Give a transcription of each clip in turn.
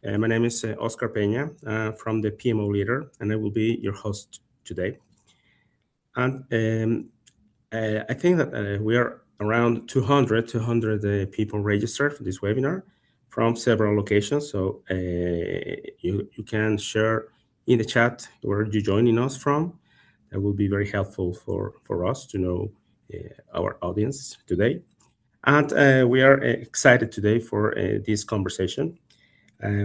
My name is Oscar Peña from the PMO Leader, and I will be your host today. And I think that we are around 200 people registered for this webinar from several locations. So you can share in the chat where you're joining us from. That will be very helpful for us to know our audience today. And we are excited today for this conversation.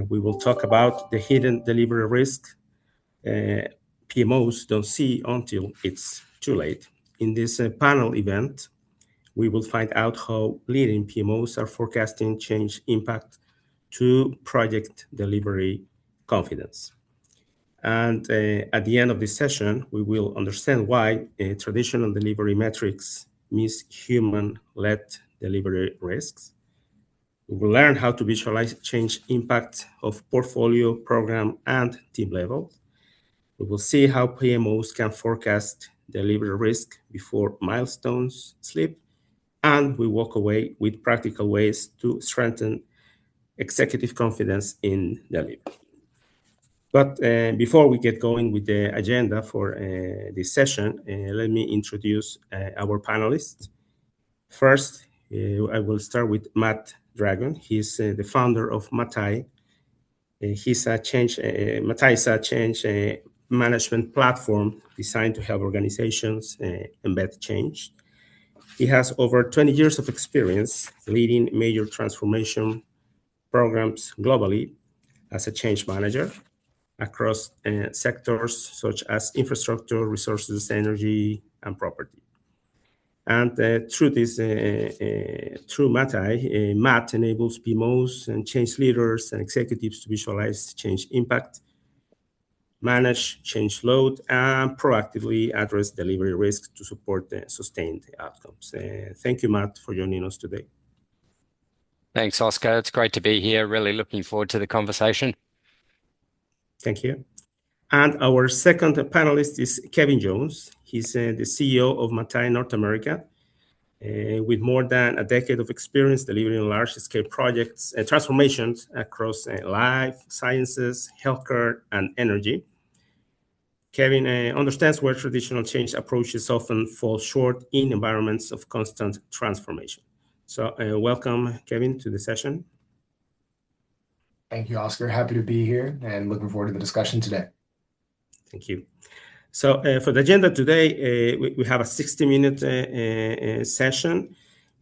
We will talk about the hidden delivery risk PMOs don't see until it's too late. In this panel event, we will find out how leading PMOs are forecasting change impact to project delivery confidence. And at the end of this session, we will understand why traditional delivery metrics miss human-led delivery risks. We will learn how to visualize change impact of portfolio, program, and team level. We will see how PMOs can forecast delivery risk before milestones slip, and we walk away with practical ways to strengthen executive confidence in delivery. But before we get going with the agenda for this session, let me introduce our panelists. First, I will start with Matt Dragon. He's the founder of Matai. Matai is a change management platform designed to help organizations embed change. He has over 20 years of experience leading major transformation programs globally as a change manager across sectors such as infrastructure, resources, energy, and property. And through Matai, Matt enables PMOs and change leaders and executives to visualize change impact, manage change load, and proactively address delivery risks to support sustained outcomes. Thank you, Matt, for joining us today. Thanks, Oscar. It's great to be here. Really looking forward to the conversation. Thank you. And our second panelist is Kevin Jones. He's the CEO of Matai North America, with more than a decade of experience delivering large-scale projects and transformations across life sciences, healthcare, and energy. Kevin understands where traditional change approaches often fall short in environments of constant transformation. So welcome, Kevin, to the session. Thank you, Oscar. Happy to be here and looking forward to the discussion today. Thank you. So for the agenda today, we have a 60-minute session.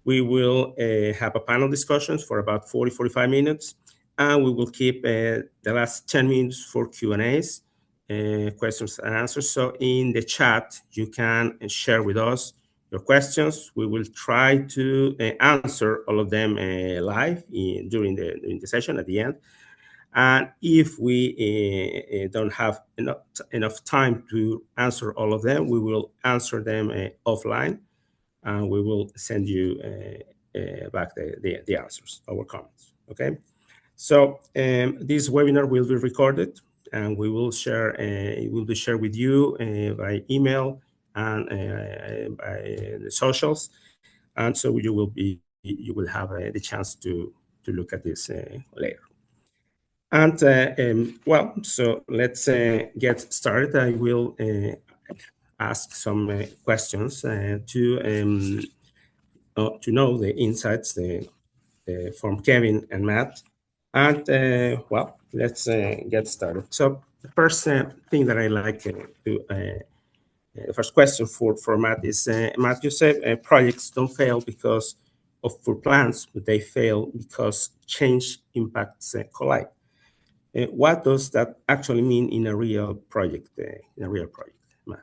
We will have a panel discussions for about 45 minutes, and we will keep the last 10 minutes for Q&As, questions and answers. So in the chat, you can share with us your questions. We will try to answer all of them live during the session at the end. And if we don't have enough time to answer all of them, we will answer them offline, and we will send you back the answers, our comments, okay? So this webinar will be recorded, and we will share. It will be shared with you by email and by the socials, and so you will have the chance to look at this later. And well, so let's get started. I will ask some questions to know the insights from Kevin and Matt. And well, let's get started. So the first thing that I like to the first question for Matt is, Matt, you said projects don't fail because of poor plans, but they fail because change impacts collide. What does that actually mean in a real project, Matt?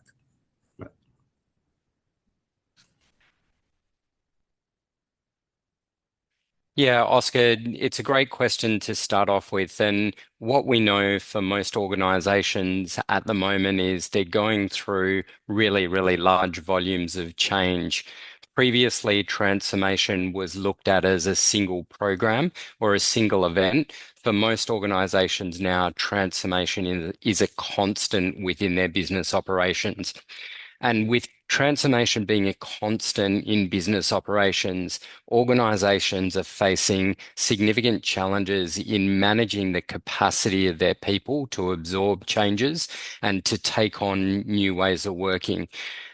Yeah, Oscar, it's a great question to start off with. And what we know for most organizations at the moment is they're going through really, really large volumes of change. Previously, transformation was looked at as a single program or a single event. For most organizations now, transformation is a constant within their business operations. And with transformation being a constant in business operations, organizations are facing significant challenges in managing the capacity of their people to absorb changes and to take on new ways of working.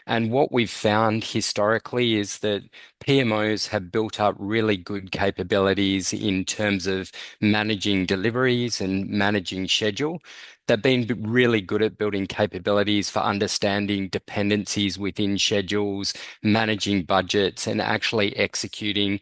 And what we've found historically is that PMOs have built up really good capabilities in terms of managing deliveries and managing schedule. They've been really good at building capabilities for understanding dependencies within schedules, managing budgets, and actually executing,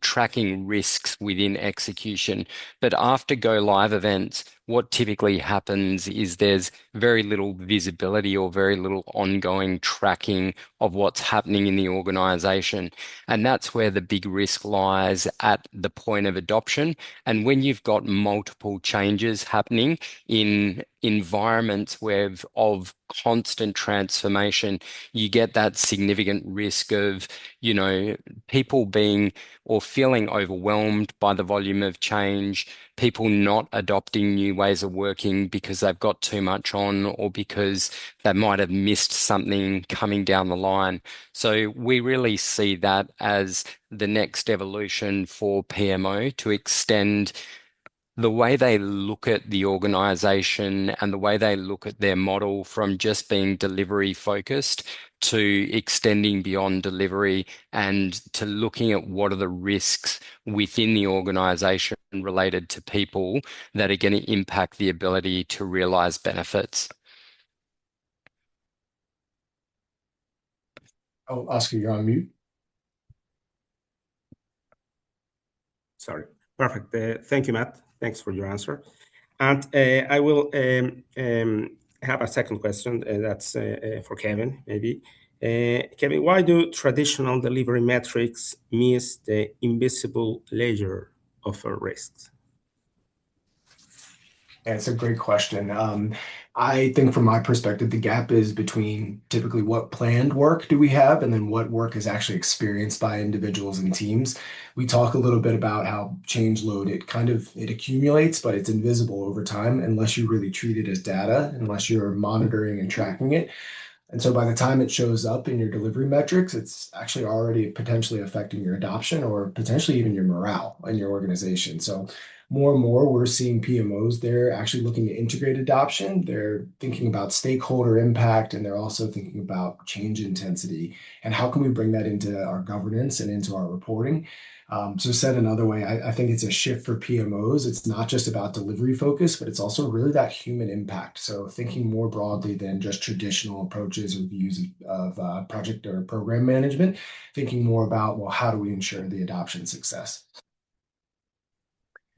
tracking risks within execution. But after go live events, what typically happens is there's very little visibility or very little ongoing tracking of what's happening in the organization. And that's where the big risk lies at the point of adoption. And when you've got multiple changes happening in environments where of constant transformation, you get that significant risk of, people being or feeling overwhelmed by the volume of change, people not adopting new ways of working because they've got too much on or because they might have missed something coming down the line. So we really see that as the next evolution for PMO to extend the way they look at the organization and the way they look at their model from just being delivery focused to extending beyond delivery and to looking at what are the risks within the organization related to people that are going to impact the ability to realize benefits. Oh, Oscar, you're on mute. Sorry. Perfect. Thank you, Matt. Thanks for your answer. And I will have a second question that's for Kevin, maybe. Kevin, why do traditional delivery metrics miss the invisible layer of risks? Yeah, it's a great question. I think from my perspective, the gap is between typically what planned work do we have and then what work is actually experienced by individuals and teams. We talk a little bit about how change load, it accumulates, but it's invisible over time unless you really treat it as data, unless you're monitoring and tracking it. And so by the time it shows up in your delivery metrics, it's actually already potentially affecting your adoption or potentially even your morale in your organization. So more and more, we're seeing PMOs, they're actually looking to integrate adoption. They're thinking about stakeholder impact, and they're also thinking about change intensity. And how can we bring that into our governance and into our reporting? So said another way, I think it's a shift for PMOs. It's not just about delivery focus, but it's also really that human impact. So thinking more broadly than just traditional approaches or views of project or program management, thinking more about, well, how do we ensure the adoption success?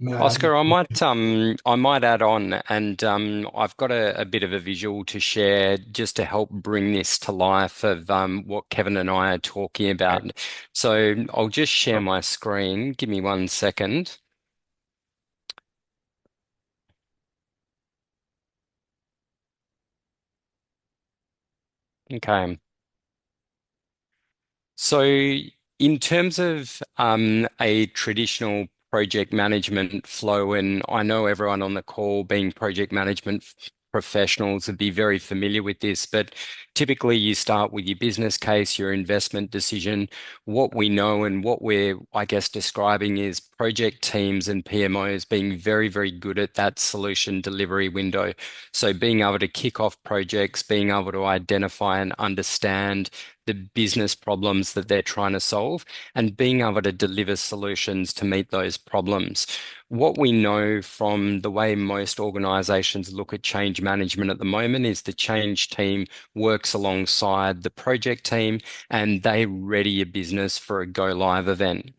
Oscar, I might add on, and I've got a bit of a visual to share just to help bring this to life of what Kevin and I are talking about. So I'll just share my screen. Give me 1 second. Okay. So in terms of a traditional project management flow, and I know everyone on the call being project management professionals would be very familiar with this, but typically you start with your business case, your investment decision. What we know and what we're, I guess, describing is project teams and PMOs being very, very good at that solution delivery window. So being able to kick off projects, being able to identify and understand the business problems that they're trying to solve and being able to deliver solutions to meet those problems. What we know from the way most organizations look at change management at the moment is the change team works alongside the project team and they ready a business for a go live event.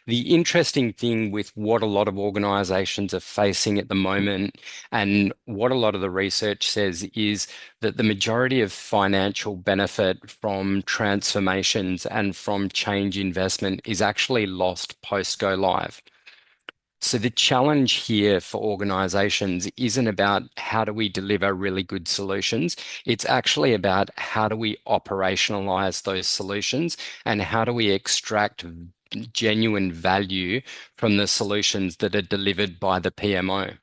The interesting thing with what a lot of organizations are facing at the moment and what a lot of the research says is that the majority of financial benefit from transformations and from change investment is actually lost post go live. So the challenge here for organizations isn't about how do we deliver really good solutions. It's actually about how do we operationalize those solutions and how do we extract genuine value from the solutions that are delivered by the PMO.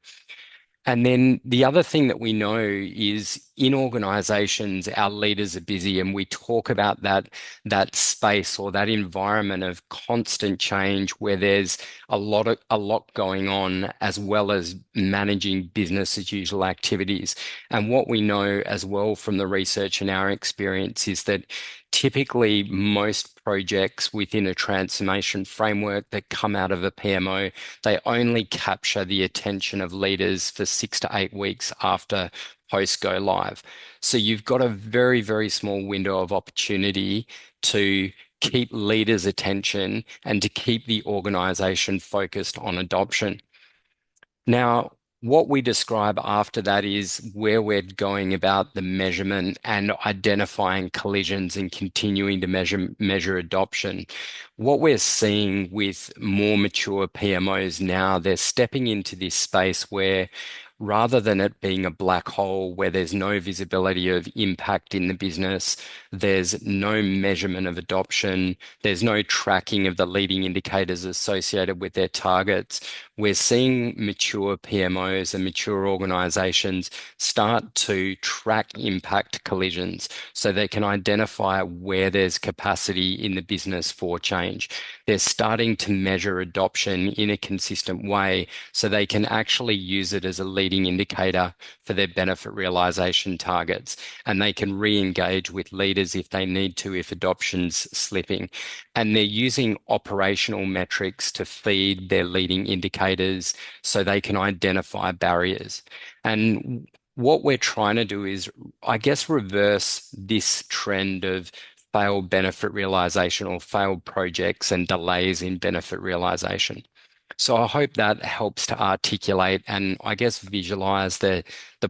And then the other thing that we know is in organizations, our leaders are busy, and we talk about that space or that environment of constant change where there's a lot going on, as well as managing business as usual activities. And what we know as well from the research and our experience is that typically most projects within a transformation framework that come out of a PMO, they only capture the attention of leaders for 6 to 8 weeks after post go live. So you've got a very, very small window of opportunity to keep leaders' attention and to keep the organization focused on adoption. Now, what we describe after that is where we're going about the measurement and identifying collisions and continuing to measure adoption. What we're seeing with more mature PMOs now, they're stepping into this space where rather than it being a black hole where there's no visibility of impact in the business, there's no measurement of adoption, there's no tracking of the leading indicators associated with their targets. We're seeing mature PMOs and mature organizations start to track impact collisions so they can identify where there's capacity in the business for change. They're starting to measure adoption in a consistent way so they can actually use it as a leading indicator for their benefit realization targets. And they can re-engage with leaders if they need to, if adoption's slipping. And they're using operational metrics to feed their leading indicators so they can identify barriers. And what we're trying to do is, I guess, reverse this trend of failed benefit realization or failed projects and delays in benefit realization. So I hope that helps to articulate and, I guess, visualize the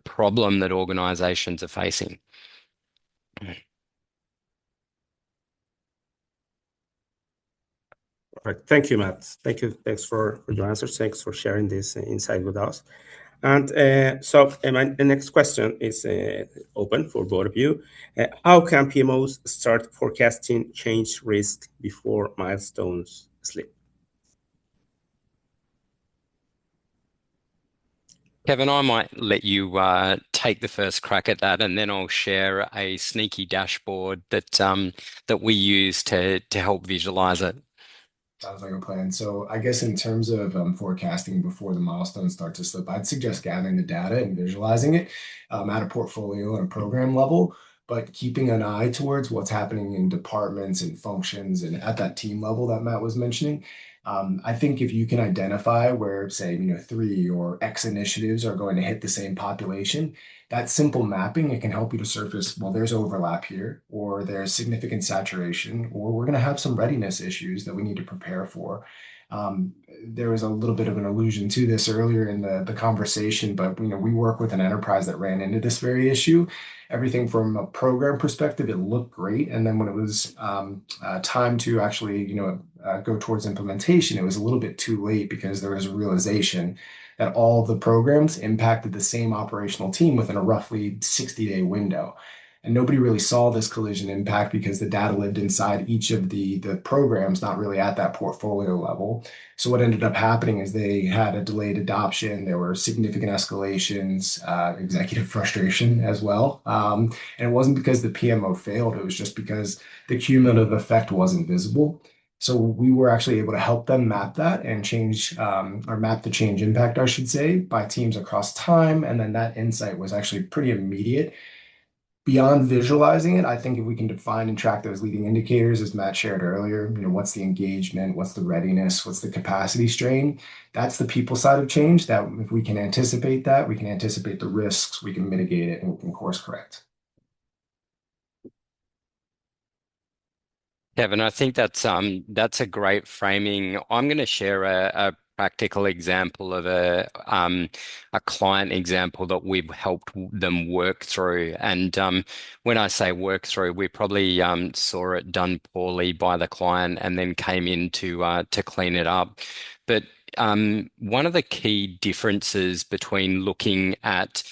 problem that organizations are facing. Perfect. Thank you, Matt. Thank you. Thanks for your answers. Thanks for sharing this insight with us. And my next question is open for both of you. How can PMOs start forecasting change risk before milestones slip? Kevin, I might let you take the first crack at that, and then I'll share a sneaky dashboard that we use to help visualize it. Sounds like a plan. So I guess in terms of forecasting before the milestones start to slip, I'd suggest gathering the data and visualizing it at a portfolio and a program level, but keeping an eye towards what's happening in departments and functions and at that team level that Matt was mentioning. I think if you can identify where, say, 3 or X initiatives are going to hit the same population, that simple mapping, it can help you to surface, well, there's overlap here, or there's significant saturation, or we're going to have some readiness issues that we need to prepare for. There was a little bit of an allusion to this earlier in the conversation, but we work with an enterprise that ran into this very issue. Everything from a program perspective, it looked great, and then when it was time to actually go towards implementation, it was a little bit too late because there was a realization that all of the programs impacted the same operational team within a roughly 60-day window. And nobody really saw this collision impact because the data lived inside each of the programs, not really at that portfolio level. So what ended up happening is they had a delayed adoption. There were significant escalations, executive frustration as well. And it wasn't because the PMO failed. It was just because the cumulative effect wasn't visible. So we were actually able to help them map that and change, or map the change impact, I should say, by teams across time. And then that insight was actually pretty immediate. Beyond visualizing it, I think if we can define and track those leading indicators, as Matt shared earlier, what's the engagement, what's the readiness, what's the capacity strain, that's the people side of change that if we can anticipate that, we can anticipate the risks, we can mitigate it, and we can course correct. Kevin, I think that's a great framing. I'm going to share a practical example of a client example that we've helped them work through. And when I say work through, we probably saw it done poorly by the client and then came in to clean it up. But one of the key differences between looking at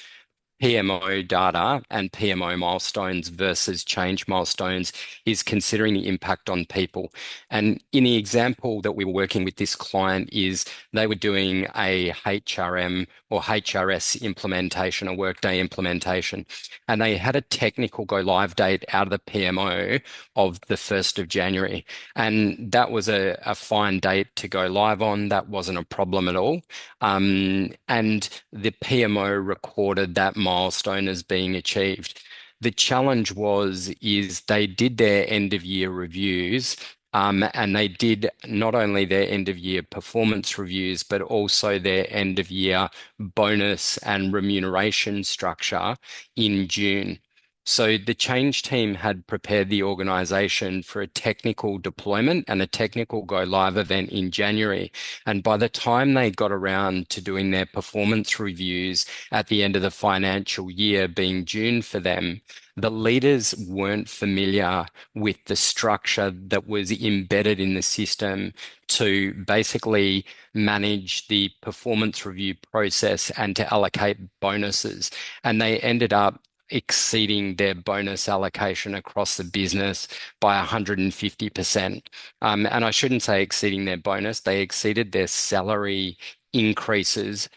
PMO data and PMO milestones versus change milestones is considering the impact on people. And in the example that we were working with this client is they were doing a HRM or HRS implementation, a Workday implementation, and they had a technical go live date out of the PMO of the 1st of January. And that was a fine date to go live on. That wasn't a problem at all. And the PMO recorded that milestone as being achieved. The challenge is they did their end of year reviews, and they did not only their end of year performance reviews, but also their end of year bonus and remuneration structure in June. So the change team had prepared the organization for a technical deployment and a technical go live event in January. And by the time they got around to doing their performance reviews at the end of the financial year, being June for them, the leaders weren't familiar with the structure that was embedded in the system to basically manage the performance review process and to allocate bonuses. And they ended up exceeding their bonus allocation across the business by 150%. And I shouldn't say exceeding their bonus, they exceeded their salary increases,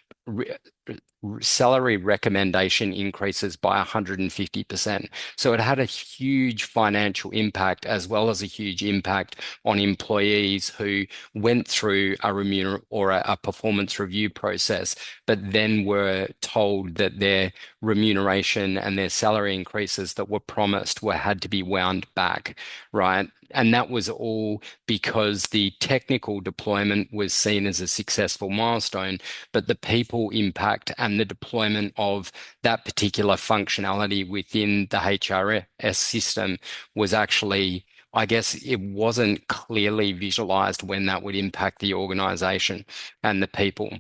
salary recommendation increases by 150%. So it had a huge financial impact as well as a huge impact on employees who went through a performance review process, but then were told that their remuneration and their salary increases that were promised had to be wound back, right? And that was all because the technical deployment was seen as a successful milestone, but the people impact and the deployment of that particular functionality within the HRS system was actually, I guess, it wasn't clearly visualized when that would impact the organization and the people.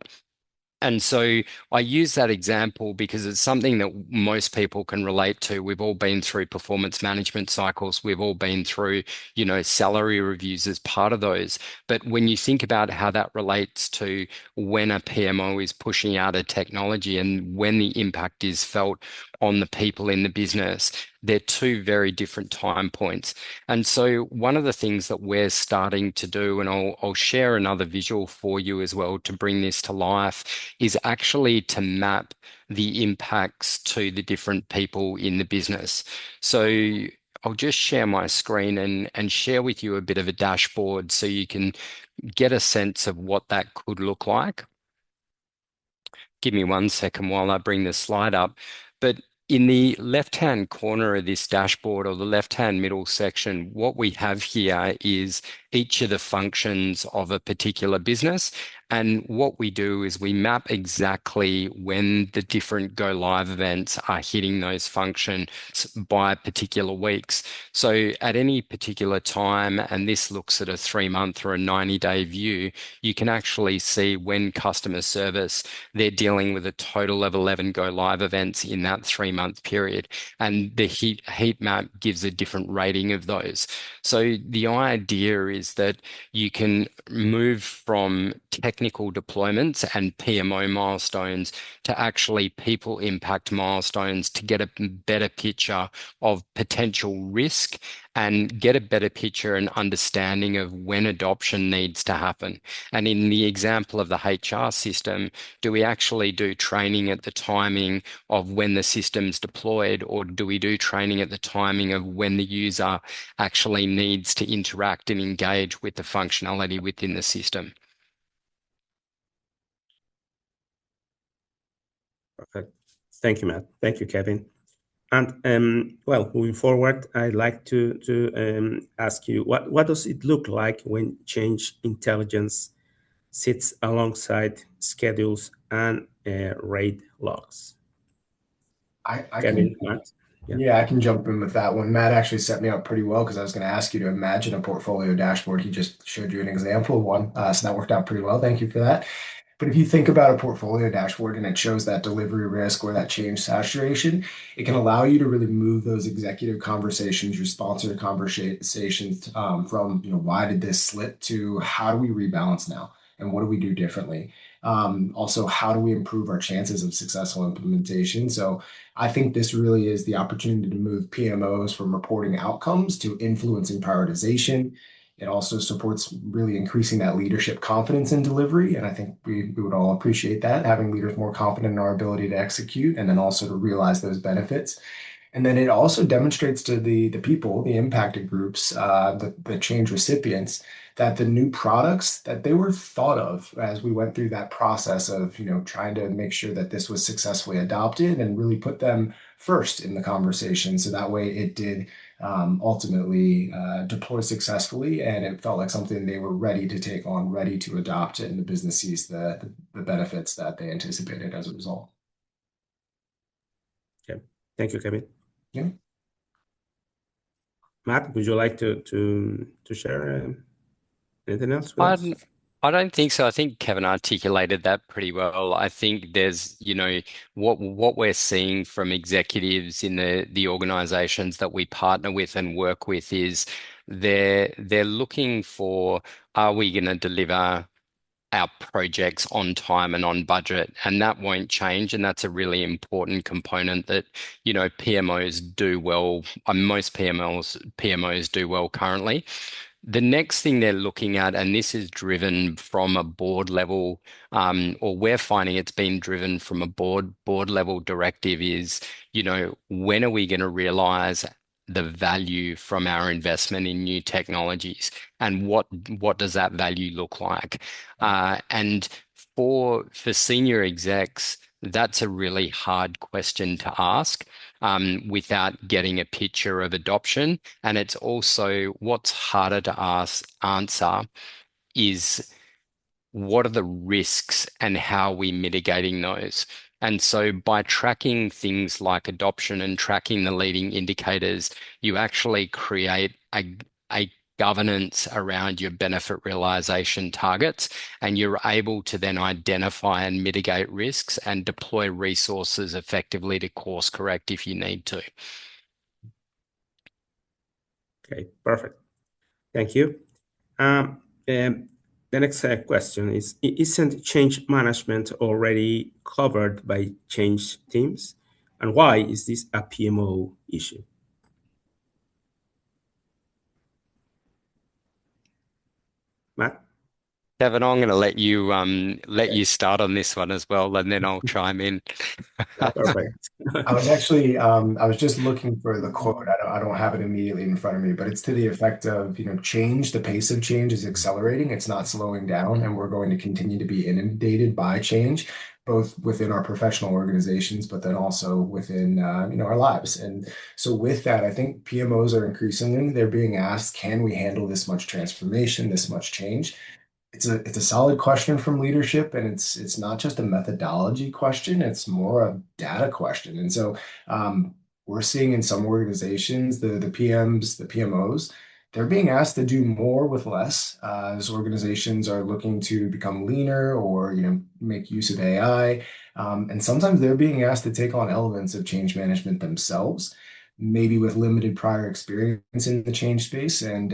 And so I use that example because it's something that most people can relate to. We've all been through performance management cycles. We've all been through, salary reviews as part of those. But when you think about how that relates to when a PMO is pushing out a technology and when the impact is felt on the people in the business, they're two very different time points. And so one of the things that we're starting to do, and I'll share another visual for you as well to bring this to life, is actually to map the impacts to the different people in the business. So I'll just share my screen and share with you a bit of a dashboard so you can get a sense of what that could look like. Give me 1 second while I bring the slide up. But in the left-hand corner of this dashboard or the left-hand middle section, what we have here is each of the functions of a particular business. And what we do is we map exactly when the different go live events are hitting those functions by particular weeks. So at any particular time, and this looks at a 3-month or a 90-day view, you can actually see when customer service, they're dealing with a total of 11 go live events in that 3-month period. And the heat map gives a different rating of those. So the idea is that you can move from technical deployments and PMO milestones to actually people impact milestones to get a better picture of potential risk and get a better picture and understanding of when adoption needs to happen. And in the example of the HR system, do we actually do training at the timing of when the system's deployed, or do we do training at the timing of when the user actually needs to interact and engage with the functionality within the system? Perfect. Thank you, Matt. Thank you, Kevin. And well, moving forward, I'd like to ask you, what does it look like when change intelligence sits alongside schedules and RAID logs? I Kevin, can, Matt? Yeah. yeah, I can jump in with that one. Matt actually set me up pretty well because I was going to ask you to imagine a portfolio dashboard. He just showed you an example of one, so that worked out pretty well. Thank you for that. But if you think about a portfolio dashboard and it shows that delivery risk or that change saturation, it can allow you to really move those executive conversations, your sponsor conversations from, why did this slip to how do we rebalance now? and what do we do differently? Also, how do we improve our chances of successful implementation? So I think this really is the opportunity to move PMOs from reporting outcomes to influencing prioritization. It also supports really increasing that leadership confidence in delivery. And I think we would all appreciate that, having leaders more confident in our ability to execute and then also to realize those benefits. And then it also demonstrates to the people, the impacted groups, the change recipients, that the new products that they were thought of as we went through that process of, trying to make sure that this was successfully adopted and really put them first in the conversation. So that way it did ultimately deploy successfully, and it felt like something they were ready to take on, ready to adopt it, and the business sees the benefits that they anticipated as a result. Okay. Thank you, Kevin. Yeah. Matt, would you like to share anything else with us? I don't think so. I think Kevin articulated that pretty well. I think there's, what we're seeing from executives in the organizations that we partner with and work with is they're looking for, are we going to deliver our projects on time and on budget? And that won't change. And that's a really important component that, PMOs do well. Most PMOs do well currently. The next thing they're looking at, and this is driven from a board level, or we're finding it's been driven from a board level directive, is, when are we going to realize the value from our investment in new technologies, and what does that value look like? And for senior execs, that's a really hard question to ask without getting a picture of adoption. And it's also what's harder to answer is what are the risks and how are we mitigating those? And so by tracking things like adoption and tracking the leading indicators, you actually create a governance around your benefit realization targets, and you're able to then identify and mitigate risks and deploy resources effectively to course correct if you need to. Okay, perfect. Thank you. And the next question is, isn't change management already covered by change teams? And why is this a PMO issue? Matt? Kevin, I'm going to let you start on this one as well, and then I'll chime in. Perfect. I was just looking for the quote. I don't have it immediately in front of me, but it's to the effect of, change, the pace of change is accelerating. It's not slowing down, and we're going to continue to be inundated by change, both within our professional organizations, but then also within, our lives. And so with that, I think PMOs are increasingly, they're being asked, can we handle this much transformation, this much change? It's a solid question from leadership, and it's not just a methodology question, it's more a data question. And so we're seeing in some organizations the PMs, the PMOs, they're being asked to do more with less as organizations are looking to become leaner or make use of AI. And sometimes they're being asked to take on elements of change management themselves, maybe with limited prior experience in the change space, and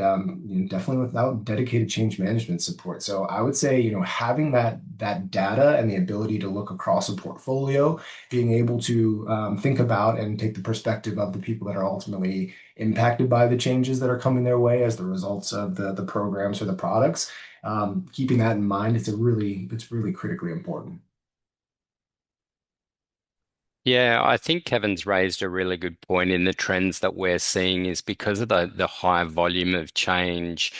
definitely without dedicated change management support. So I would say, having that data and the ability to look across a portfolio, being able to think about and take the perspective of the people that are ultimately impacted by the changes that are coming their way as the results of the programs or the products. Keeping that in mind, it's really critically important. Yeah, I think Kevin's raised a really good point in the trends that we're seeing is because of the high volume of change.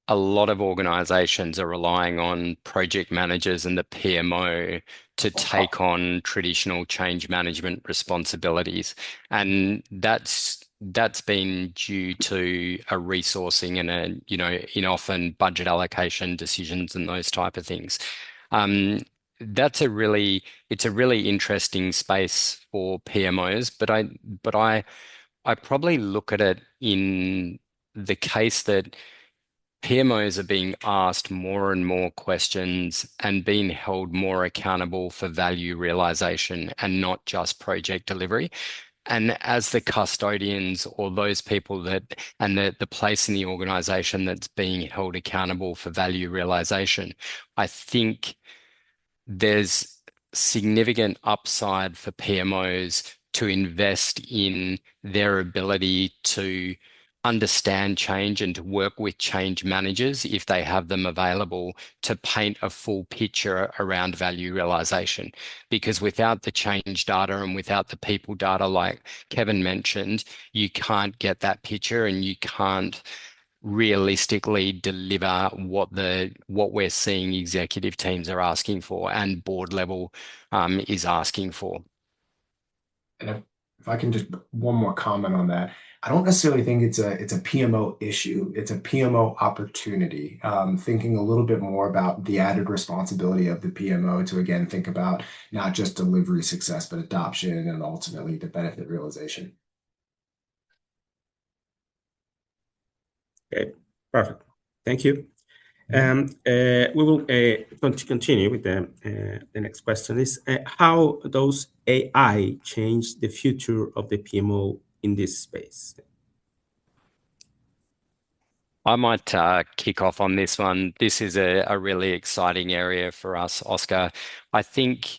A lot of organizations are relying on project managers and the PMO to take on traditional change management responsibilities. And that's been due to a resourcing and in often budget allocation decisions and those type of things. It's a really interesting space for PMOs, but I probably look at it in the case that PMOs are being asked more and more questions and being held more accountable for value realization and not just project delivery. And as the custodians or those people that and the place in the organization that's being held accountable for value realization, I think there's significant upside for PMOs to invest in their ability to understand change and to work with change managers if they have them available to paint a full picture around value realization. Because without the change data and without the people data, like Kevin mentioned, you can't get that picture and you can't realistically deliver what we're seeing executive teams are asking for and board level is asking for. And if I can just one more comment on that, I don't necessarily think it's a PMO issue. It's a PMO opportunity. Thinking a little bit more about the added responsibility of the PMO to again think about not just delivery success, but adoption and ultimately the benefit realization. Okay, perfect. Thank you. We will continue with the next question is how does AI change the future of the PMO in this space? I might kick off on this one. This is a really exciting area for us, Oscar. I think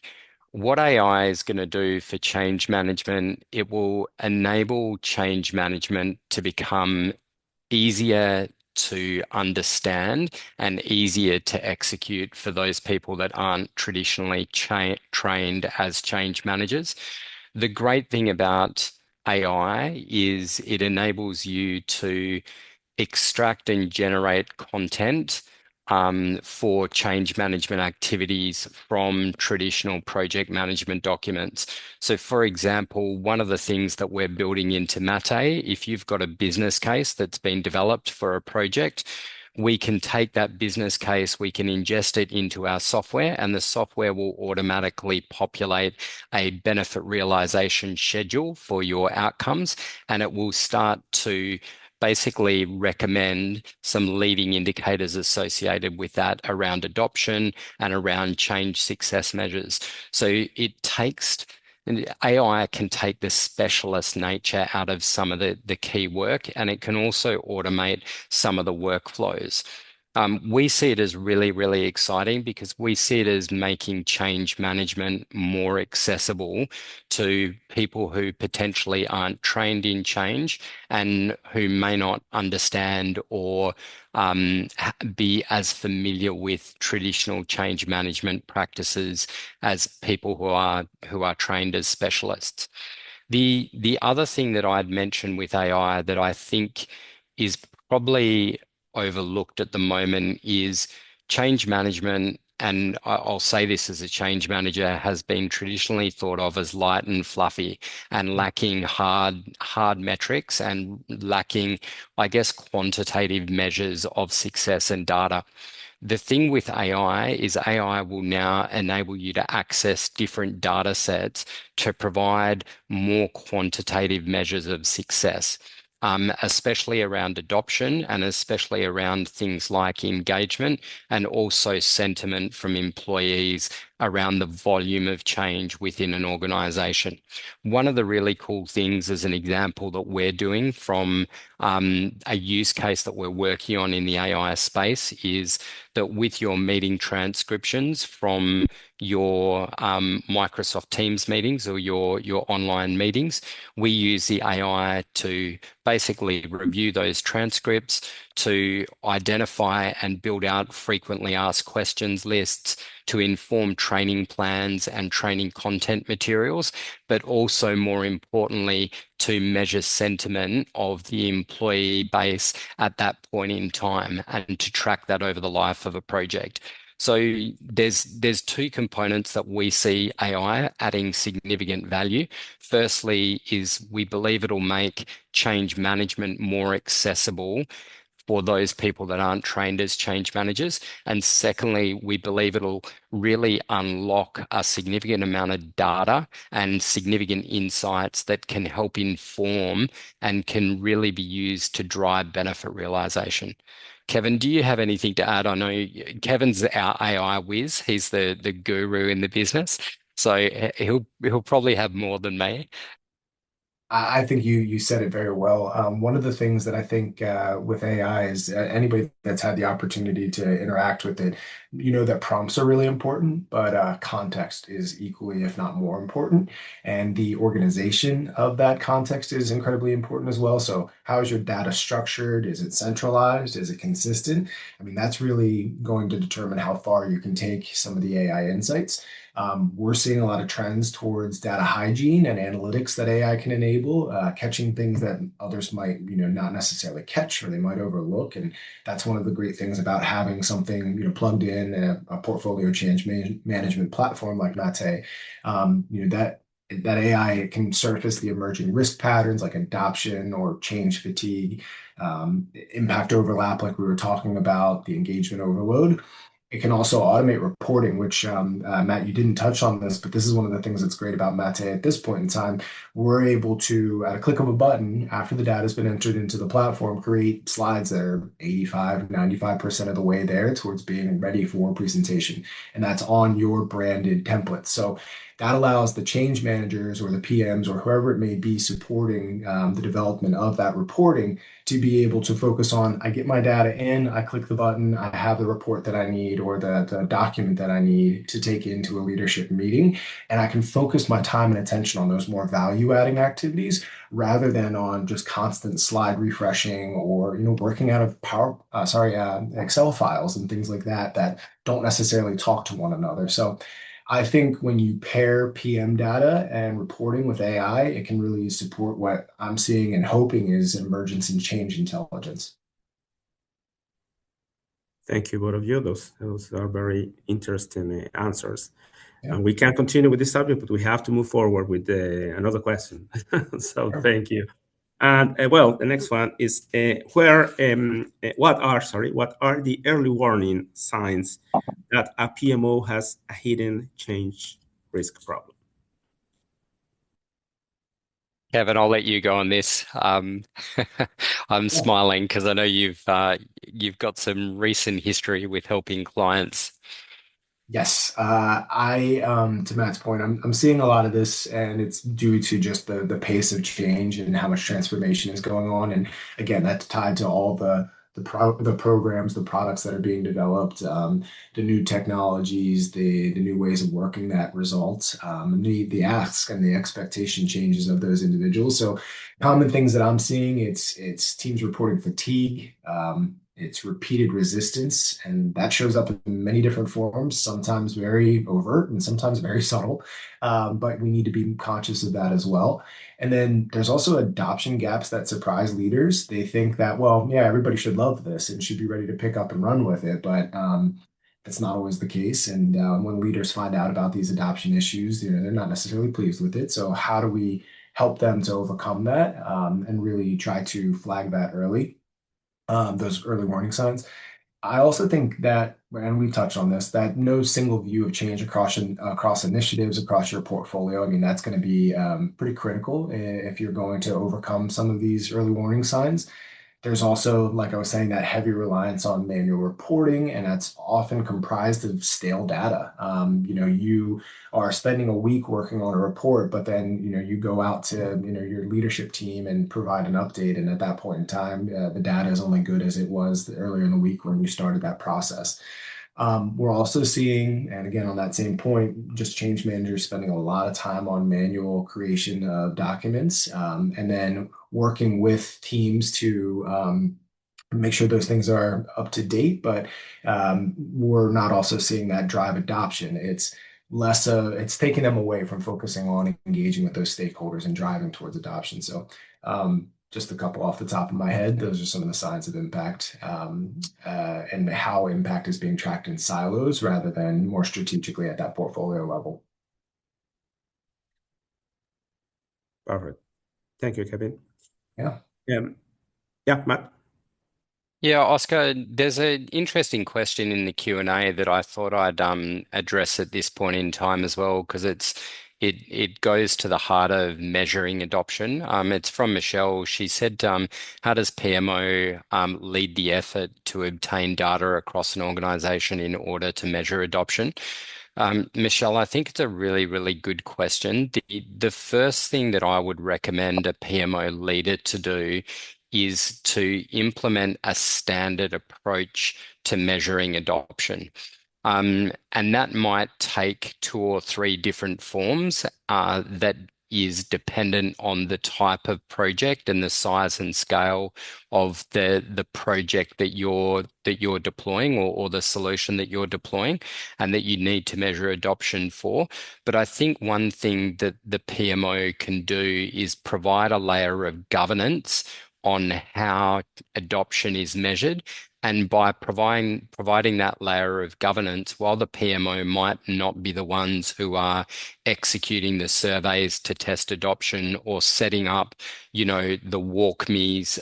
what AI is going to do for change management, it will enable change management to become easier to understand and easier to execute for those people that aren't traditionally trained as change managers. The great thing about AI is it enables you to extract and generate content for change management activities from traditional project management documents. So, for example, one of the things that we're building into Mate, if you've got a business case that's been developed for a project, we can take that business case, we can ingest it into our software, and the software will automatically populate a benefit realization schedule for your outcomes, and it will start to basically recommend some leading indicators associated with that around adoption and around change success measures. So AI can take the specialist nature out of some of the key work, and it can also automate some of the workflows. We see it as really, really exciting because we see it as making change management more accessible to people who potentially aren't trained in change and who may not understand or be as familiar with traditional change management practices as people who are trained as specialists. The other thing that I'd mention with AI that I think is probably overlooked at the moment is change management. And I'll say this as a change manager has been traditionally thought of as light and fluffy and lacking hard metrics and lacking, I guess, quantitative measures of success and data. The thing with AI is AI will now enable you to access different data sets to provide more quantitative measures of success, especially around adoption and especially around things like engagement and also sentiment from employees around the volume of change within an organization. One of the really cool things, as an example, that we're doing from a use case that we're working on in the AI space is that with your meeting transcriptions from your Microsoft Teams meetings or your online meetings, we use the AI to basically review those transcripts, to identify and build out frequently asked questions lists, to inform training plans and training content materials, but also more importantly, to measure sentiment of the employee base at that point in time and to track that over the life of a project. So there's two components that we see AI adding significant value. Firstly is we believe it'll make change management more accessible for those people that aren't trained as change managers. And secondly, we believe it'll really unlock a significant amount of data and significant insights that can help inform and can really be used to drive benefit realization. Kevin, do you have anything to add? I know Kevin's our AI whiz. He's the guru in the business. So he'll probably have more than me. I think you said it very well. One of the things that I think with AI is anybody that's had the opportunity to interact with it, you know that prompts are really important, but context is equally, if not more important. And the organization of that context is incredibly important as well. So how is your data structured? Is it centralized? Is it consistent? I mean, that's really going to determine how far you can take some of the AI insights. We're seeing a lot of trends towards data hygiene and analytics that AI can enable, catching things that others might, not necessarily catch or they might overlook. And that's one of the great things about having something, plugged in a portfolio change management platform like Mate. That AI can surface the emerging risk patterns like adoption or change fatigue, impact overlap, like we were talking about, the engagement overload. It can also automate reporting, which, Matt, you didn't touch on this, but this is one of the things that's great about Mate at this point in time. We're able to, at a click of a button, after the data has been entered into the platform, create slides that are 85, 95% of the way there towards being ready for presentation. And that's on your branded template. So that allows the change managers or the PMs or whoever it may be supporting the development of that reporting to be able to focus on, I get my data in, I click the button, I have the report that I need or the document that I need to take into a leadership meeting, and I can focus my time and attention on those more value-adding activities rather than on just constant slide refreshing or working out of Excel files and things like that that don't necessarily talk to one another. So I think when you pair PM data and reporting with AI, it can really support what I'm seeing and hoping is emergence in change intelligence. Thank you, both of you. Those are very interesting answers. Yeah. And we can continue with this subject, but we have to move forward with another question. So Sure. thank you. And well, the next one is what are the early warning signs that a PMO has a hidden change risk problem? Kevin, I'll let you go on this. I'm Yeah. smiling because I know you've got some recent history with helping clients. Yes, to Matt's point, I'm seeing a lot of this, and it's due to just the pace of change and how much transformation is going on. And again, that's tied to all the programs, the products that are being developed, the new technologies, the new ways of working that result, the ask and the expectation changes of those individuals. So common things that I'm seeing, it's teams reporting fatigue. It's repeated resistance, and that shows up in many different forms, sometimes very overt and sometimes very subtle. But we need to be conscious of that as well. And then there's also adoption gaps that surprise leaders. They think that, well, yeah, everybody should love this and should be ready to pick up and run with it. But that's not always the case. And when leaders find out about these adoption issues, they're not necessarily pleased with it. So how do we help them to overcome that and really try to flag that early? Those early warning signs. I also think that, and we touched on this, that no single view of change across initiatives, across your portfolio. I mean, that's going to be pretty critical if you're going to overcome some of these early warning signs. There's also, like I was saying, that heavy reliance on manual reporting, and that's often comprised of stale data. You are spending a week working on a report, but then, you go out to, your leadership team and provide an update. And at that point in time, the data is only good as it was earlier in the week when you started that process. We're also seeing, and again, on that same point, just change managers spending a lot of time on manual creation of documents, and then working with teams to make sure those things are up to date. But we're not also seeing that drive adoption. It's taking them away from focusing on engaging with those stakeholders and driving towards adoption. So just a couple off the top of my head. Those are some of the signs of impact and how impact is being tracked in silos rather than more strategically at that portfolio level. Perfect. Thank you, Kevin. Yeah. Yeah, Matt. Yeah, Oscar, there's an interesting question in the Q&A that I thought I'd address at this point in time as well, because it goes to the heart of measuring adoption. It's from Michelle. She said, how does PMO lead the effort to obtain data across an organization in order to measure adoption? Michelle, I think it's a really, really good question. The first thing that I would recommend a PMO leader to do is to implement a standard approach to measuring adoption. And that might take two or three different forms that is dependent on the type of project and the size and scale of the project that you're deploying or the solution that you're deploying and that you need to measure adoption for. But I think one thing that the PMO can do is provide a layer of governance on how adoption is measured. And by providing that layer of governance, while the PMO might not be the ones who are executing the surveys to test adoption or setting up, the walk me's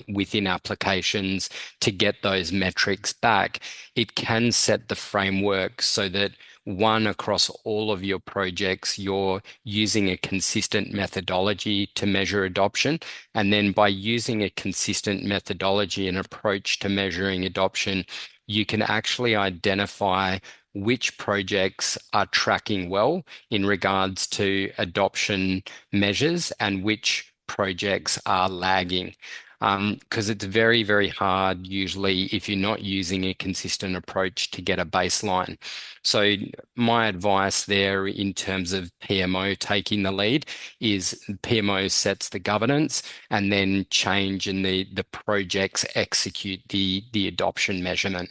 within applications to get those metrics back, it can set the framework so that one, across all of your projects, you're using a consistent methodology to measure adoption. And then by using a consistent methodology and approach to measuring adoption, you can actually identify which projects are tracking well in regards to adoption measures and which projects are lagging. Because it's very, very hard, usually, if you're not using a consistent approach to get a baseline. So my advice there in terms of PMO taking the lead is PMO sets the governance and then change and the projects execute the adoption measurement.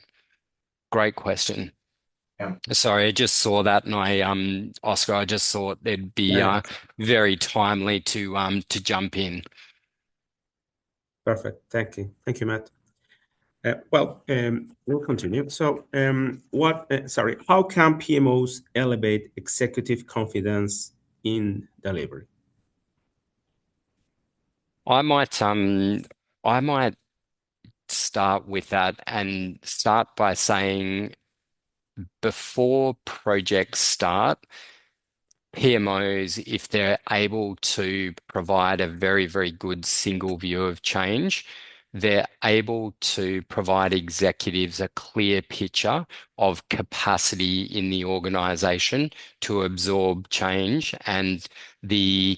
Great question. Yeah. Sorry, I just saw that and Oscar, I just thought it'd be Yeah. very timely to jump in. Perfect. Thank you. Thank you, Matt. We'll continue. So, how can PMOs elevate executive confidence in delivery? I might start with that and start by saying before projects start, PMOs, if they're able to provide a very, very good single view of change, they're able to provide executives a clear picture of capacity in the organization to absorb change and the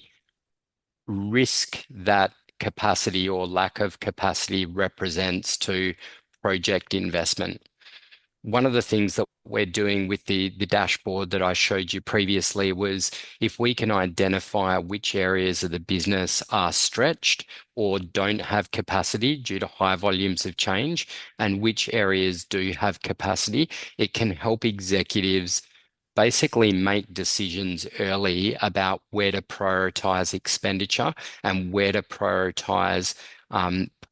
risk that capacity or lack of capacity represents to project investment. One of the things that we're doing with the dashboard that I showed you previously was if we can identify which areas of the business are stretched or don't have capacity due to high volumes of change, and which areas do have capacity, it can help executives basically make decisions early about where to prioritize expenditure and where to prioritize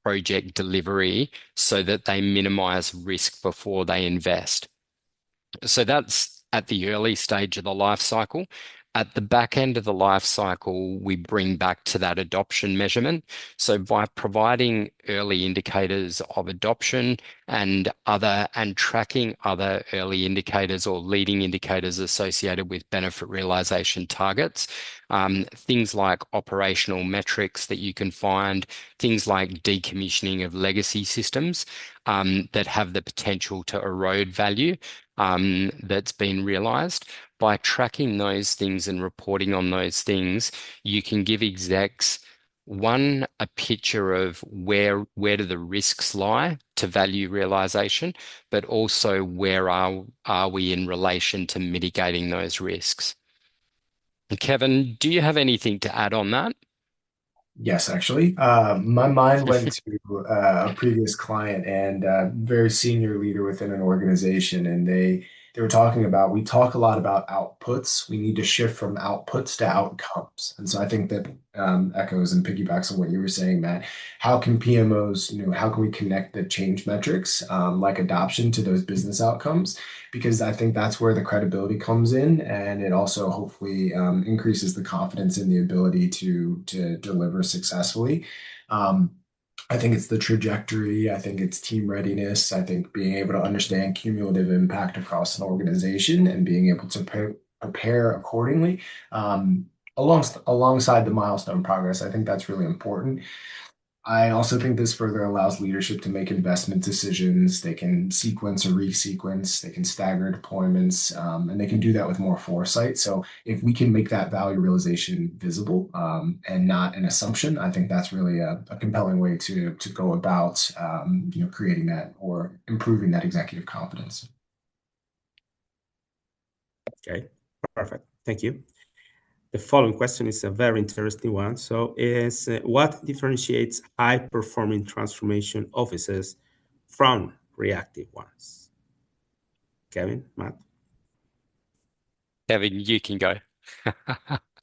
project delivery so that they minimize risk before they invest. So that's at the early stage of the life cycle. At the back end of the life cycle, we bring back to that adoption measurement. So by providing early indicators of adoption and tracking other early indicators or leading indicators associated with benefit realization targets, things like operational metrics that you can find, things like decommissioning of legacy systems that have the potential to erode value that's been realized. By tracking those things and reporting on those things, you can give execs a picture of where do the risks lie to value realization, but also where are we in relation to mitigating those risks. Kevin, do you have anything to add on that? Yes, actually. My mind went to a previous client and a very senior leader within an organization, and they were talking about we talk a lot about outputs. We need to shift from outputs to outcomes, and so I think that echoes and piggybacks on what you were saying, Matt. How can PMOs, how can we connect the change metrics like adoption to those business outcomes? Because I think that's where the credibility comes in, and it also hopefully increases the confidence in the ability to deliver successfully. I think it's the trajectory. I think it's team readiness. I think being able to understand cumulative impact across an organization and being able to prepare accordingly alongside the milestone progress. I think that's really important. I also think this further allows leadership to make investment decisions. They can sequence or resequence, they can stagger deployments, and they can do that with more foresight. So if we can make that value realization visible and not an assumption, I think that's really a compelling way to go about creating that or improving that executive confidence. Okay, perfect. Thank you. The following question is a very interesting one. So, is what differentiates high-performing transformation offices from reactive ones? Kevin, Matt? Kevin, you can go.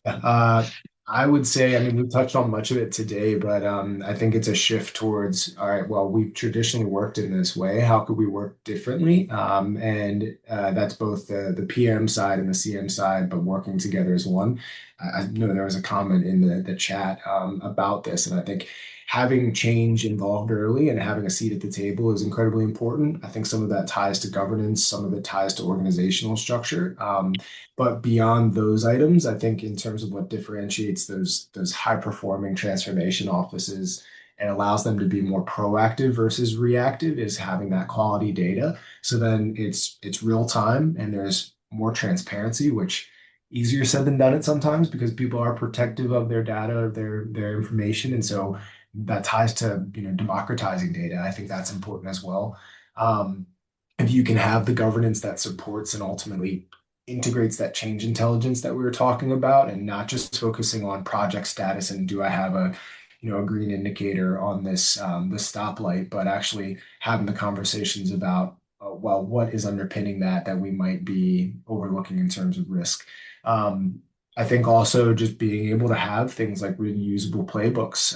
Uh, I would say, I mean, we've touched on much of it today, but I think it's a shift towards, all right, well, we've traditionally worked in this way. How could we work differently? And that's both the PM side and the CM side, but working together as one. I know there was a comment in the chat about this, and I think having change involved early and having a seat at the table is incredibly important. I think some of that ties to governance, some of it ties to organizational structure. But beyond those items, I think in terms of what differentiates those high-performing transformation offices and allows them to be more proactive versus reactive is having that quality data. So then it's real time and there's more transparency, which easier said than done it sometimes because people are protective of their data, of their information. And so that ties to, democratizing data. I think that's important as well. Um, if you can have the governance that supports and ultimately integrates that change intelligence that we were talking about and not just focusing on project status and do I have a green indicator on this stoplight, but actually having the conversations about well, what is underpinning that we might be overlooking in terms of risk. Um, I think also just being able to have things like reusable playbooks,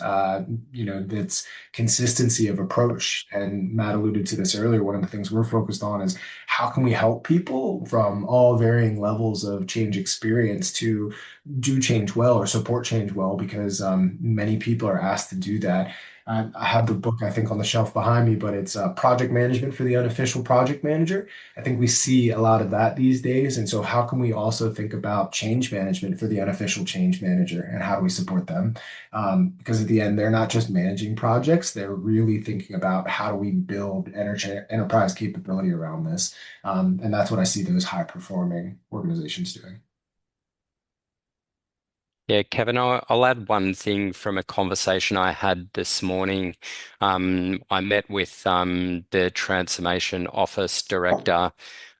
that's consistency of approach. And Matt alluded to this earlier. One of the things we're focused on is how can we help people from all varying levels of change experience to do change well or support change well, because many people are asked to do that. I have the book, I think, on the shelf behind me, but it's Project Management for the Unofficial Project Manager. I think we see a lot of that these days. And so, how can we also think about change management for the unofficial change manager and how do we support them? Because at the end, they're not just managing projects, they're really thinking about how do we build enterprise capability around this. And that's what I see those high performing organizations doing. Yeah, Kevin, I'll add one thing from a conversation I had this morning. I met with the Transformation Office Director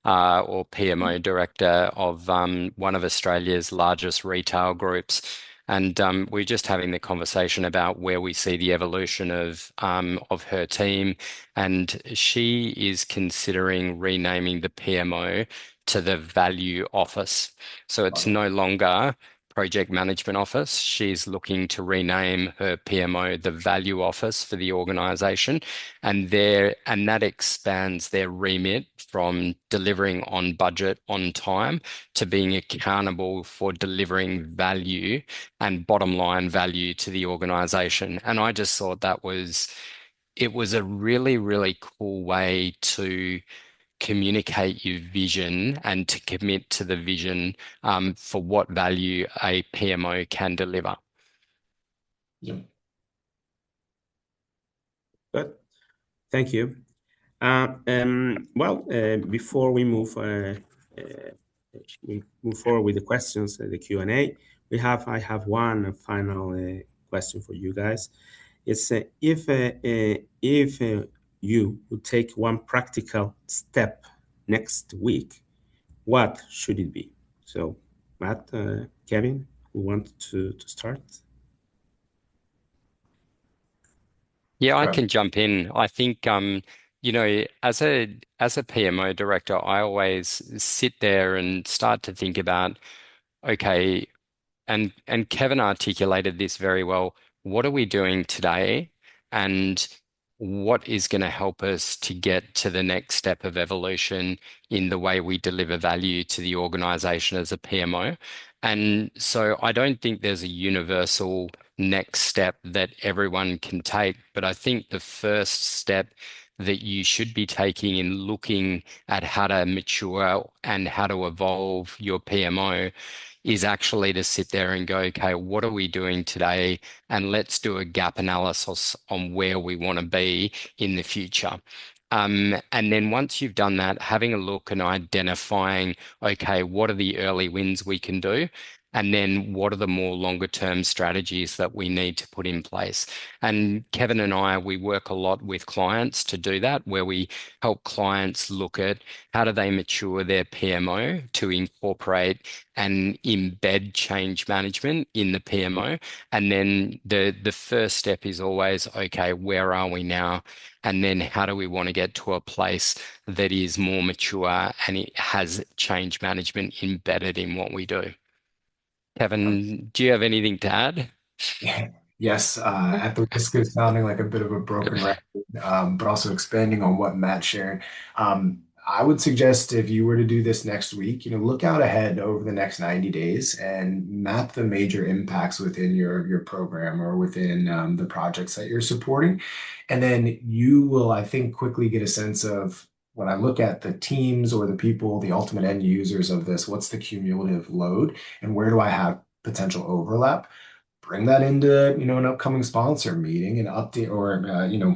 or PMO Director of one of Australia's largest retail groups. And we're just having the conversation about where we see the evolution of her team. And she is considering renaming the PMO to the Value Office. So it's no longer Project Management Office. She's looking to rename her PMO the Value Office for the organization, and that expands their remit from delivering on budget on time to being accountable for delivering value and bottom line value to the organization. And I just thought it was a really, really cool way to communicate your vision and to commit to the vision for what value a PMO can deliver. Yeah. Good. Thank you. Before we move forward with the questions, the Q&A, I have one final question for you guys. It's if you would take one practical step next week, what should it be? So, Matt, Kevin, who want to start? Yeah, I can jump in. I think as a PMO director, I always sit there and start to think about, okay, and Kevin articulated this very well. What are we doing today? And what is going to help us to get to the next step of evolution in the way we deliver value to the organization as a PMO? And so I don't think there's a universal next step that everyone can take, but I think the first step that you should be taking in looking at how to mature and how to evolve your PMO is actually to sit there and go, okay, what are we doing today? And let's do a gap analysis on where we want to be in the future. And then once you've done that, having a look and identifying, okay, what are the early wins we can do? And then what are the more longer term strategies that we need to put in place? And Kevin and I, we work a lot with clients to do that, where we help clients look at how do they mature their PMO to incorporate and embed change management in the PMO. And then the first step is always, okay, where are we now? And then how do we want to get to a place that is more mature and it has change management embedded in what we do? Kevin, do you have anything to add? Yes, at the risk of sounding like a bit of a broken record, but also expanding on what Matt shared, I would suggest if you were to do this next week, look out ahead over the next 90 days and map the major impacts within your program or within the projects that you're supporting. And then you will, I think, quickly get a sense of when I look at the teams or the people, the ultimate end users of this, what's the cumulative load and where do I have potential overlap? Bring that into an upcoming sponsor meeting and update or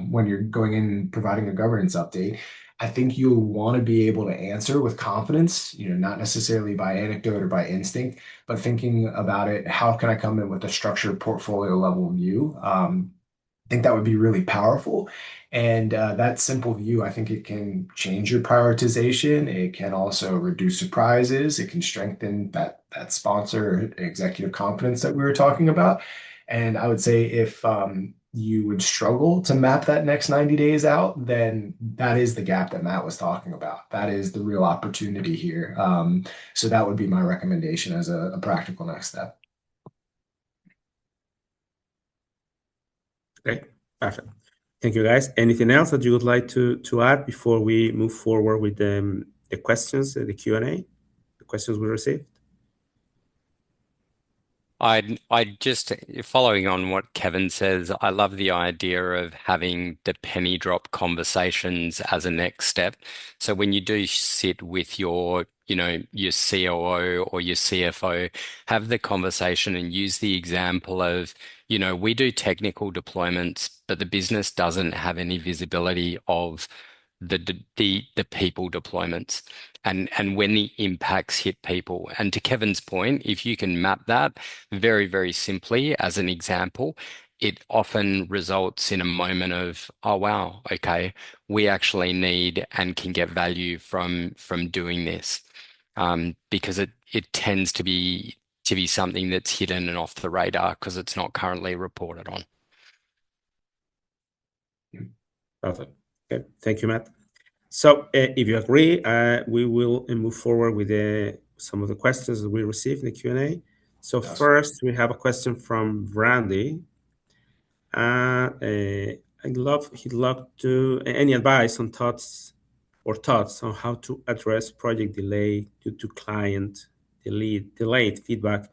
when you're going in and providing a governance update. I think you'll want to be able to answer with confidence, not necessarily by anecdote or by instinct, but thinking about it, how can I come in with a structured portfolio level view? I think that would be really powerful. And that simple view, I think it can change your prioritization. It can also reduce surprises. It can strengthen that sponsor executive confidence that we were talking about. And I would say if you would struggle to map that next 90 days out, then that is the gap that Matt was talking about. That is the real opportunity here. So that would be my recommendation as a practical next step. Okay, perfect. Thank you, guys. Anything else that you would like to add before we move forward with the questions, the Q&A, the questions we received? I just following on what Kevin says, I love the idea of having the penny drop conversations as a next step. So when you do sit with your COO or your CFO, have the conversation and use the example of, we do technical deployments, but the business doesn't have any visibility of the people deployments and when the impacts hit people. And to Kevin's point, if you can map that very, very simply as an example, it often results in a moment of, oh wow, okay, we actually need and can get value from doing this. Because it tends to be something that's hidden and off the radar because it's not currently reported on. Perfect. Okay, thank you, Matt. So if you agree, we will move forward with some of the questions that we received in the Q&A. So Yes. first, we have a question from Randy. He'd love to any advice on thoughts on how to address project delay due to client delayed feedback,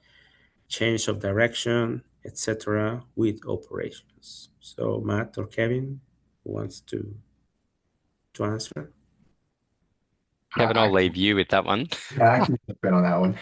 change of direction, etc. with operations. So Matt or Kevin, who wants to answer? Kevin, I'll leave you with that one. Yeah, I can jump in on that one.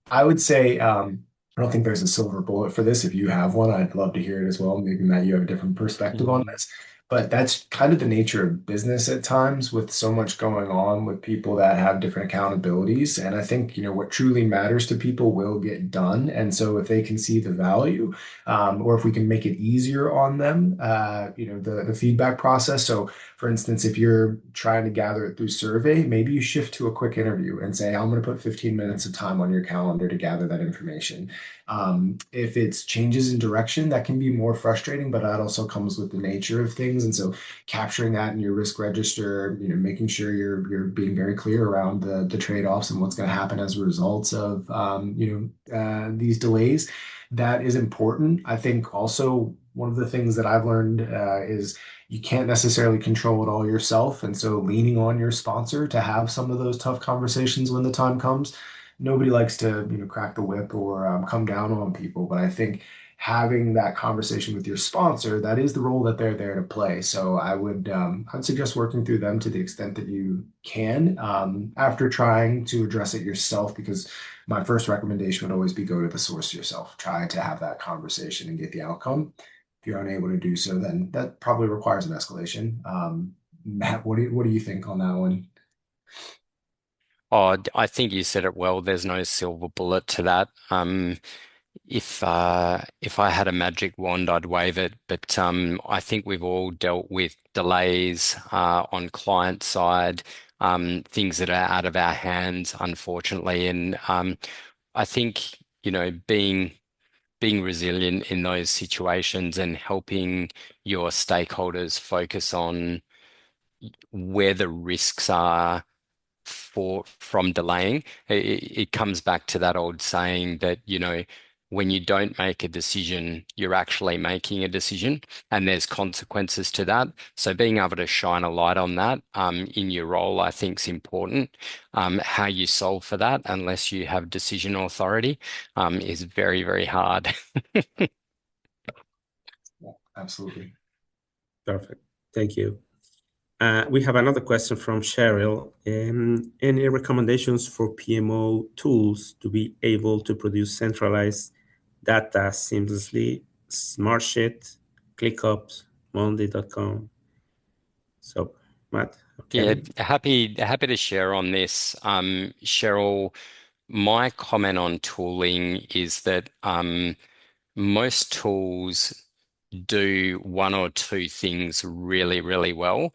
I would say I don't think there's a silver bullet for this. If you have one, I'd love to hear it as well. Maybe Matt, you have a different perspective on this. But that's kind of the nature of business at times with so much going on with people that have different accountabilities. And I think, what truly matters to people will get done. And so if they can see the value, or if we can make it easier on them, the feedback process. So for instance, if you're trying to gather it through survey, maybe you shift to a quick interview and say, I'm going to put 15 minutes of time on your calendar to gather that information. If it's changes in direction, that can be more frustrating, but that also comes with the nature of things. And so capturing that in your risk register, making sure you're being very clear around the trade-offs and what's going to happen as a result of these delays. That is important. I think also one of the things that I've learned is you can't necessarily control it all yourself. And so leaning on your sponsor to have some of those tough conversations when the time comes. Nobody likes to, crack the whip or come down on people, but I think having that conversation with your sponsor, that is the role that they're there to play. So I'd suggest working through them to the extent that you can, after trying to address it yourself, because my first recommendation would always be go to the source yourself. Try to have that conversation and get the outcome. If you're unable to do so, then that probably requires an escalation. Matt, what do you think on that one? Oh, I think you said it well. There's no silver bullet to that. If I had a magic wand, I'd wave it. But I think we've all dealt with delays on client side, things that are out of our hands, unfortunately. And I think, being resilient in those situations and helping your stakeholders focus on where the risks are from delaying. It comes back to that old saying that, when you don't make a decision, you're actually making a decision, and there's consequences to that. So being able to shine a light on that in your role, I think, is important. How you solve for that, unless you have decision authority, is very, very hard. Yeah, absolutely. Perfect. Thank you. We have another question from Cheryl. Any recommendations for PMO tools to be able to produce centralized data seamlessly? Smartsheet, ClickUp, Monday.com. So, Matt or Yeah, Kevin? happy to share on this. Cheryl, my comment on tooling is that most tools do one or two things really, really well,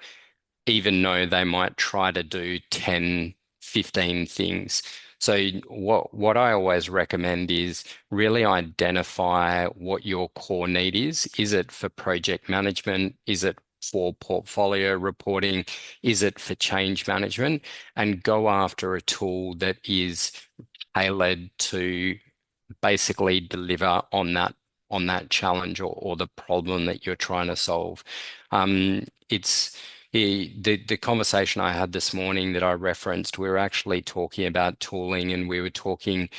even though they might try to do 10, 15 things. So what I always recommend is really identify what your core need is. Is it for project management? Is it for portfolio reporting? Is it for change management? And go after a tool that is tailored to basically deliver on that challenge, or the problem that you're trying to solve. It's the conversation I had this morning that I referenced. We were actually talking about tooling, and we were talking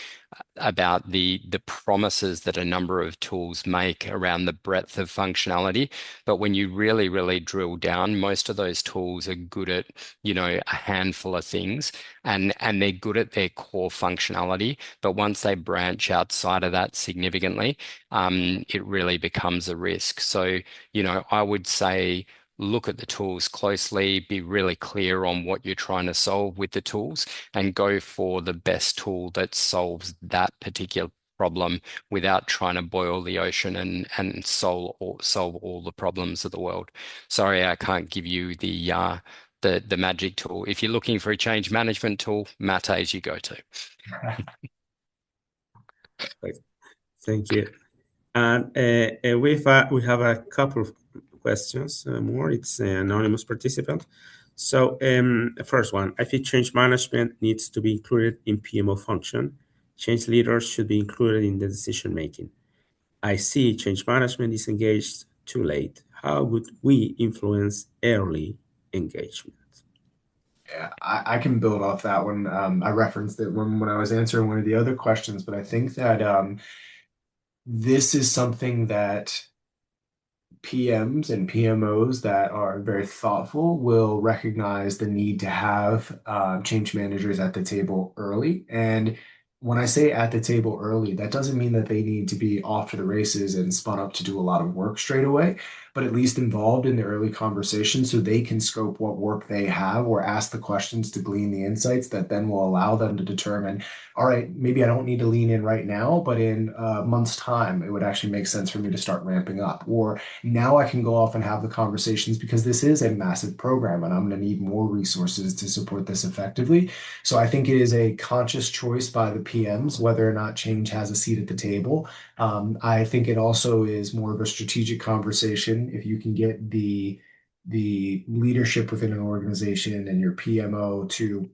about the promises that a number of tools make around the breadth of functionality. But when you really, really drill down, most of those tools are good at, a handful of things, and they're good at their core functionality. But once they branch outside of that significantly, it really becomes a risk. So, I would say look at the tools closely, be really clear on what you're trying to solve with the tools, and go for the best tool that solves that particular problem without trying to boil the ocean and solve all the problems of the world. Sorry, I can't give you the magic tool. If you're looking for a change management tool, Mate is your go-to. Thank you. And we have a couple of questions more. It's an anonymous participant. So first one, I think change management needs to be included in PMO function. Change leaders should be included in the decision making. I see change management is engaged too late. How would we influence early engagement? Yeah, I can build off that one. I referenced it when I was answering one of the other questions, but I think that this is something that PMs and PMOs that are very thoughtful will recognize the need to have change managers at the table early. And when I say at the table early, that doesn't mean that they need to be off to the races and spun up to do a lot of work straight away, but at least involved in the early conversation so they can scope what work they have or ask the questions to glean the insights that then will allow them to determine, all right, maybe I don't need to lean in right now, but in a month's time, it would actually make sense for me to start ramping up. Or now I can go off and have the conversations because this is a massive program and I'm going to need more resources to support this effectively. So I think it is a conscious choice by the PMs whether or not change has a seat at the table. I think it also is more of a strategic conversation if you can get the leadership within an organization and your PMO to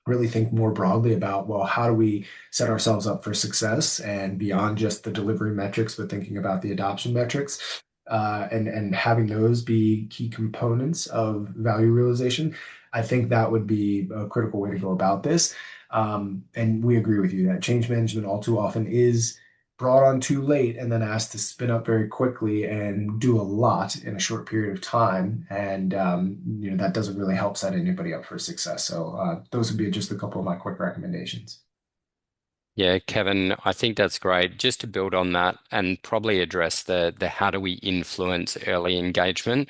really think more broadly about, well, how do we set ourselves up for success and beyond just the delivery metrics, but thinking about the adoption metrics, and having those be key components of value realization. I think that would be a critical way to go about this. And we agree with you that change management all too often is brought on too late and then asked to spin up very quickly and do a lot in a short period of time. And, that doesn't really help set anybody up for success. So those would be just a couple of my quick recommendations. Yeah, Kevin, I think that's great. Just to build on that and probably address the how do we influence early engagement.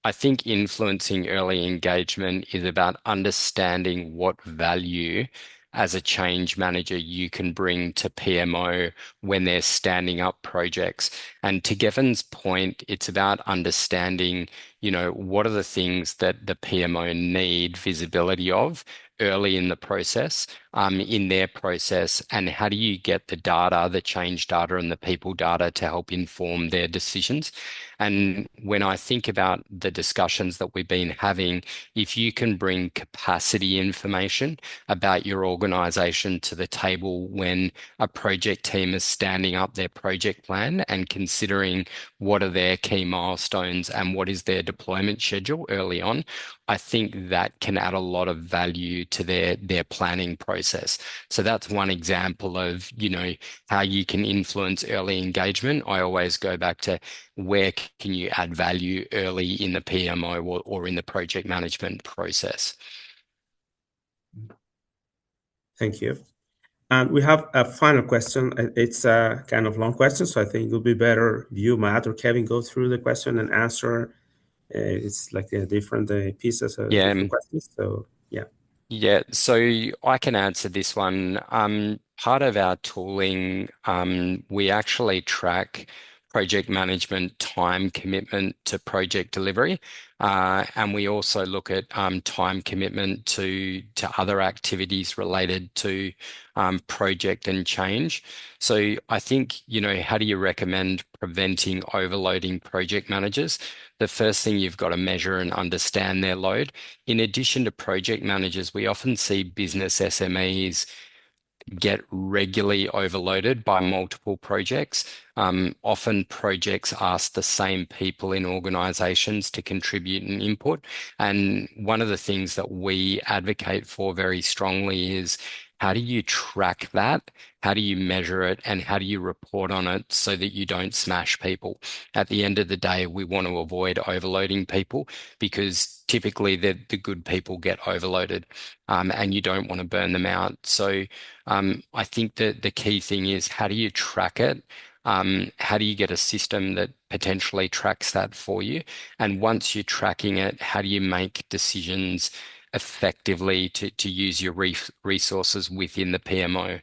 I think influencing early engagement is about understanding what value as a change manager you can bring to PMO when they're standing up projects. And to Kevin's point, it's about understanding, what are the things that the PMO need visibility of early in the process, in their process, and how do you get the data, the change data and the people data to help inform their decisions? And when I think about the discussions that we've been having, if you can bring capacity information about your organization to the table when a project team is standing up their project plan and considering what are their key milestones and what is their deployment schedule early on, I think that can add a lot of value to their planning process. So that's one example of, how you can influence early engagement. I always go back to where can you add value early in the PMO or in the project management process. Thank you. And we have a final question. It's a kind of long question, so I think it would be better if you, Matt, or Kevin go through the question and answer. It's like different pieces of Yeah. different questions. So yeah. Yeah, so I can answer this one. Part of our tooling, we actually track project management time commitment to project delivery, and we also look at time commitment to other activities related to project and change. So I think, how do you recommend preventing overloading project managers? The first thing you've got to measure and understand their load. In addition to project managers, we often see business SMEs get regularly overloaded by multiple projects. Often projects ask the same people in organizations to contribute and input. And one of the things that we advocate for very strongly is how do you track that? How do you measure it? And how do you report on it so that you don't smash people? At the end of the day, we want to avoid overloading people because typically the good people get overloaded, and you don't want to burn them out. So I think that the key thing is how do you track it? How do you get a system that potentially tracks that for you? And once you're tracking it, how do you make decisions effectively to use your resources within the PMO?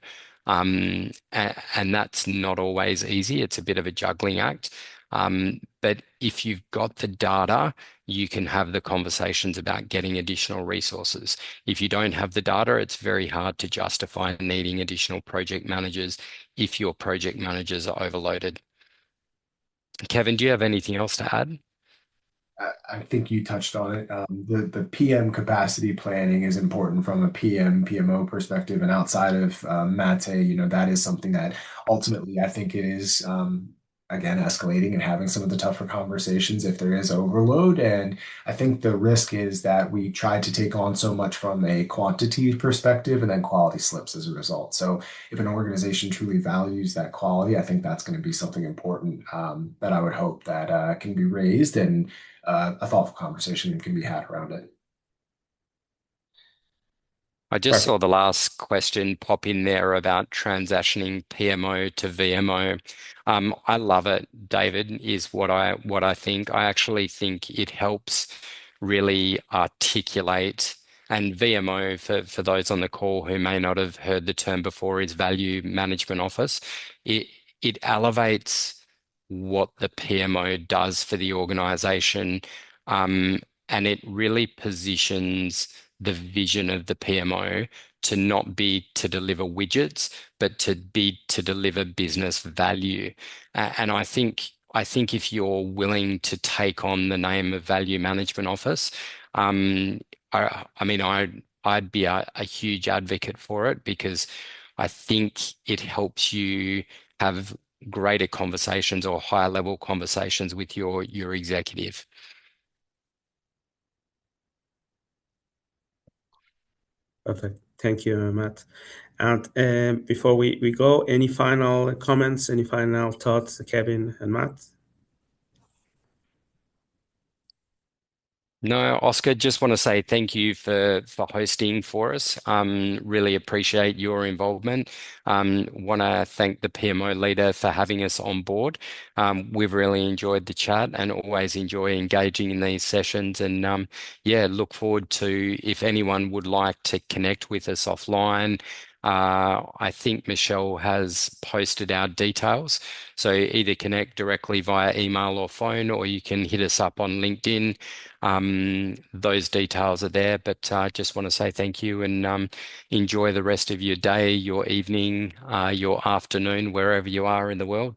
And that's not always easy. It's a bit of a juggling act. But if you've got the data, you can have the conversations about getting additional resources. If you don't have the data, it's very hard to justify needing additional project managers if your project managers are overloaded. Kevin, do you have anything else to add? I think you touched on it. The PM capacity planning is important from a PMO perspective, and outside of Mate, that is something that ultimately I think it is again escalating and having some of the tougher conversations if there is overload. And I think the risk is that we try to take on so much from a quantity perspective, and then quality slips as a result. So if an organization truly values that quality, I think that's going to be something important that I would hope that can be raised and a thoughtful conversation can be had around it. I just saw Perfect. the last question pop in there about transitioning PMO to VMO. I love it, David, is what I think. I actually think it helps really articulate, and VMO, for those on the call who may not have heard the term before, is Value Management Office. It elevates what the PMO does for the organization, and it really positions the vision of the PMO to not be to deliver widgets, but to be to deliver business value. And I think if you're willing to take on the name of Value Management Office, I mean, I'd be a huge advocate for it because I think it helps you have greater conversations or higher level conversations with your executive. Perfect. Thank you, Matt. And before we go, any final comments, any final thoughts, Kevin and Matt? No, Oscar, just want to say thank you for hosting for us. Really appreciate your involvement. Want to thank the PMO leader for having us on board. We've really enjoyed the chat and always enjoy engaging in these sessions. And yeah, look forward to if anyone would like to connect with us offline. I think Michelle has posted our details. So either connect directly via email or phone, or you can hit us up on LinkedIn. Those details are there, but just want to say thank you and enjoy the rest of your day, your evening, your afternoon, wherever you are in the world.